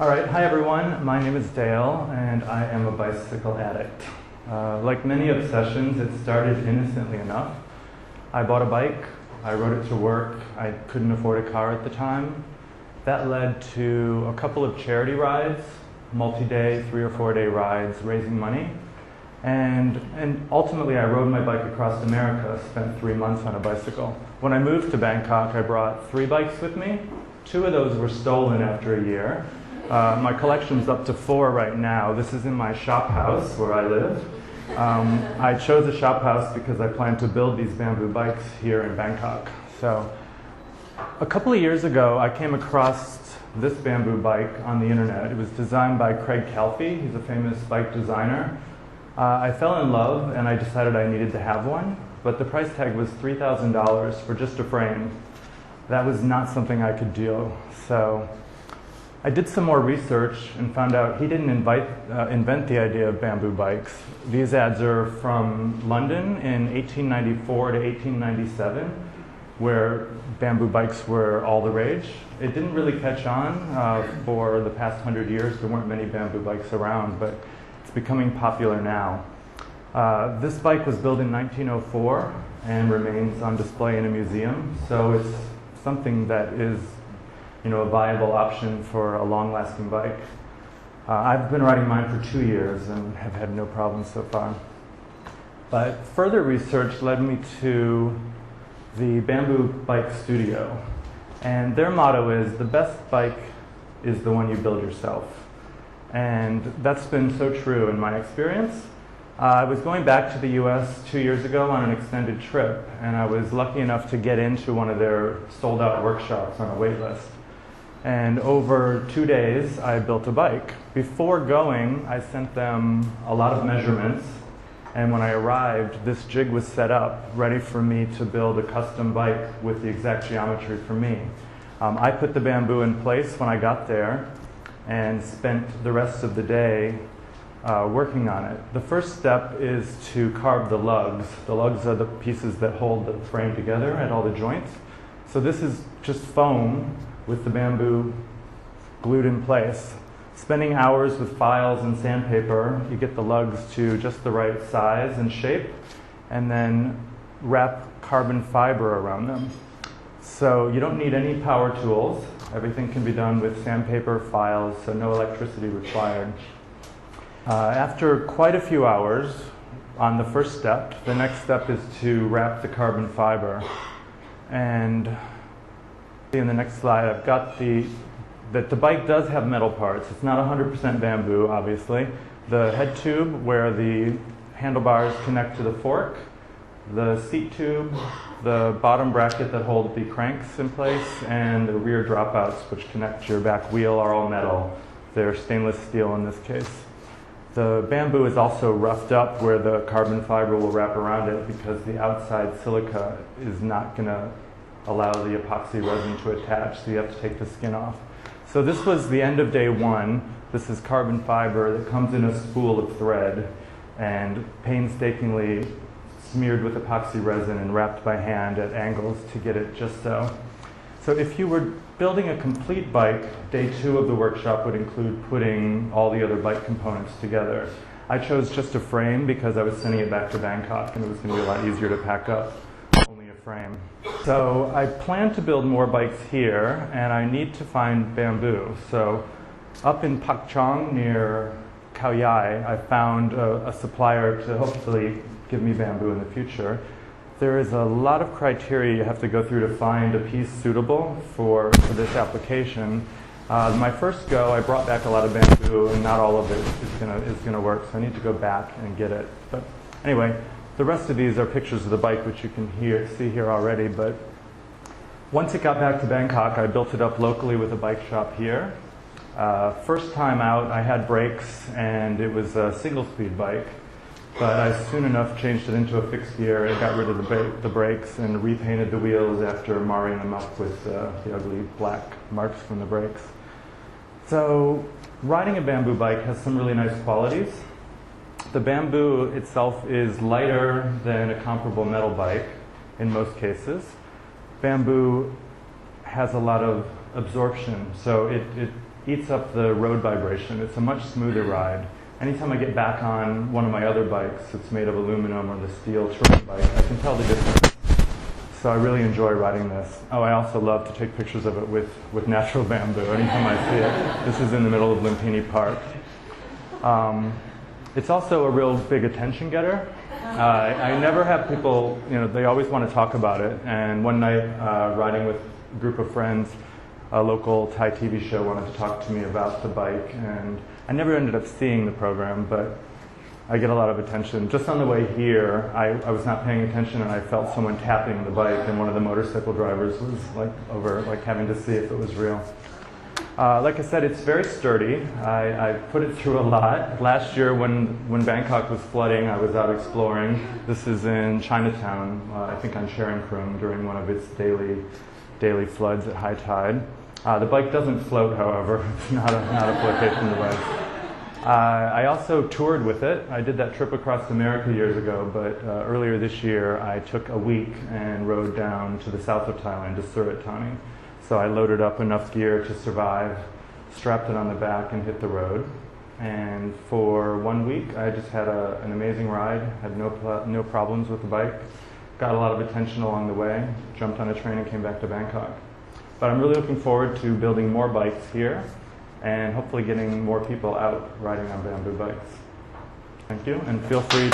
All right, hi everyone. My name is Dale, and I am a bicycle addict. Like many obsessions, it started innocently enough. I bought a bike, I rode it to work. I couldn't afford a car at the time. That led to a couple of charity rides, multi-day, 3 or 4 day rides, raising money. And ultimately, I rode my bike across America, spent 3 months on a bicycle. When I moved to Bangkok, I brought 3 bikes with me. 2 of those were stolen after a year. My collection's up to 4 right now. This is in my shop house where I live. I chose a shop house because I plan to build these bamboo bikes here in Bangkok. So a couple of years ago, I came across this bamboo bike on the internet. It was designed by Craig Calfee. He's a famous bike designer. I fell in love and I decided I needed to have one, but the price tag was $3,000 for just a frame. That was not something I could do. So I did some more research and found out he didn't invent the idea of bamboo bikes. These ads are from London in 1894 to 1897, where bamboo bikes were all the rage. It didn't really catch on for the past 100 years. There weren't many bamboo bikes around, but it's becoming popular now. This bike was built in 1904 and remains on display in a museum, so it's something that is a viable option for a long-lasting bike. I've been riding mine for 2 years and have had no problems so far. But further research led me to the Bamboo Bike Studio. And their motto is, the best bike is the one you build yourself. And that's been so true in my experience. I was going back to the US 2 years ago on an extended trip, and I was lucky enough to get into one of their sold-out workshops on a wait list. And over 2 days, I built a bike. Before going, I sent them a lot of measurements, and when I arrived, this jig was set up, ready for me to build a custom bike with the exact geometry for me. I put the bamboo in place when I got there, and spent the rest of the day working on it. The first step is to carve the lugs. The lugs are the pieces that hold the frame together at all the joints. So this is just foam with the bamboo glued in place. Spending hours with files and sandpaper, you get the lugs to just the right size and shape, and then wrap carbon fiber around them. So you don't need any power tools. Everything can be done with sandpaper, files, so no electricity required. After quite a few hours on the first step, the next step is to wrap the carbon fiber. And in the next slide, I've got that the bike does have metal parts. It's not 100% bamboo, obviously. The head tube where the handlebars connect to the fork, the seat tube, the bottom bracket that hold the cranks in place, and the rear dropouts which connect your back wheel are all metal. They're stainless steel in this case. The bamboo is also roughed up where the carbon fiber will wrap around it because the outside silica is not going to allow the epoxy resin to attach, so you have to take the skin off. So this was the end of day 1. This is carbon fiber that comes in a spool of thread and painstakingly smeared with epoxy resin and wrapped by hand at angles to get it just so. So if you were building a complete bike, day 2 of the workshop would include putting all the other bike components together. I chose just a frame because I was sending it back to Bangkok and it was going to be a lot easier to pack up. Only a frame. So I plan to build more bikes here, and I need to find bamboo. So up in Pak Chong near Khao Yai, I found a supplier to hopefully give me bamboo in the future. There is a lot of criteria you have to go through to find a piece suitable for this application. My first go, I brought back a lot of bamboo, and not all of it is gonna work, so I need to go back and get it. But anyway, the rest of these are pictures of the bike, which you can see here already. But once it got back to Bangkok, I built it up locally with a bike shop here. First time out, I had brakes, and it was a single-speed bike. But I soon enough changed it into a fixed gear and got rid of the brakes and repainted the wheels after marring them up with the ugly black marks from the brakes. So riding a bamboo bike has some really nice qualities. The bamboo itself is lighter than a comparable metal bike in most cases. Bamboo has a lot of absorption, so it eats up the road vibration. It's a much smoother ride. Anytime I get back on one of my other bikes, it's made of aluminum or the steel touring bike, I can tell the difference. So I really enjoy riding this. Oh, I also love to take pictures of it with natural bamboo anytime I see it. This is in the middle of Lumpini Park. It's also a real big attention getter. I never have people, they always want to talk about it. And one night, riding with a group of friends, a local Thai TV show wanted to talk to me about the bike. And I never ended up seeing the program, but I get a lot of attention. Just on the way here, I was not paying attention and I felt someone tapping the bike, and one of the motorcycle drivers was having to see if it was real. Like I said, it's very sturdy. I put it through a lot. Last year when Bangkok was flooding, I was out exploring. This is in Chinatown, I think on Charing Croom, during one of its daily floods at high tide. The bike doesn't float, however. It's not a flotation device. I also toured with it. I did that trip across America years ago, but earlier this year I took a week and rode down to the south of Thailand, to Surat Thani. So I loaded up enough gear to survive, strapped it on the back and hit the road. And for 1 week I just had an amazing ride, had no problems with the bike, got a lot of attention along the way, jumped on a train and came back to Bangkok. But I'm really looking forward to building more bikes here and hopefully getting more people out riding on bamboo bikes. Thank you, and feel free to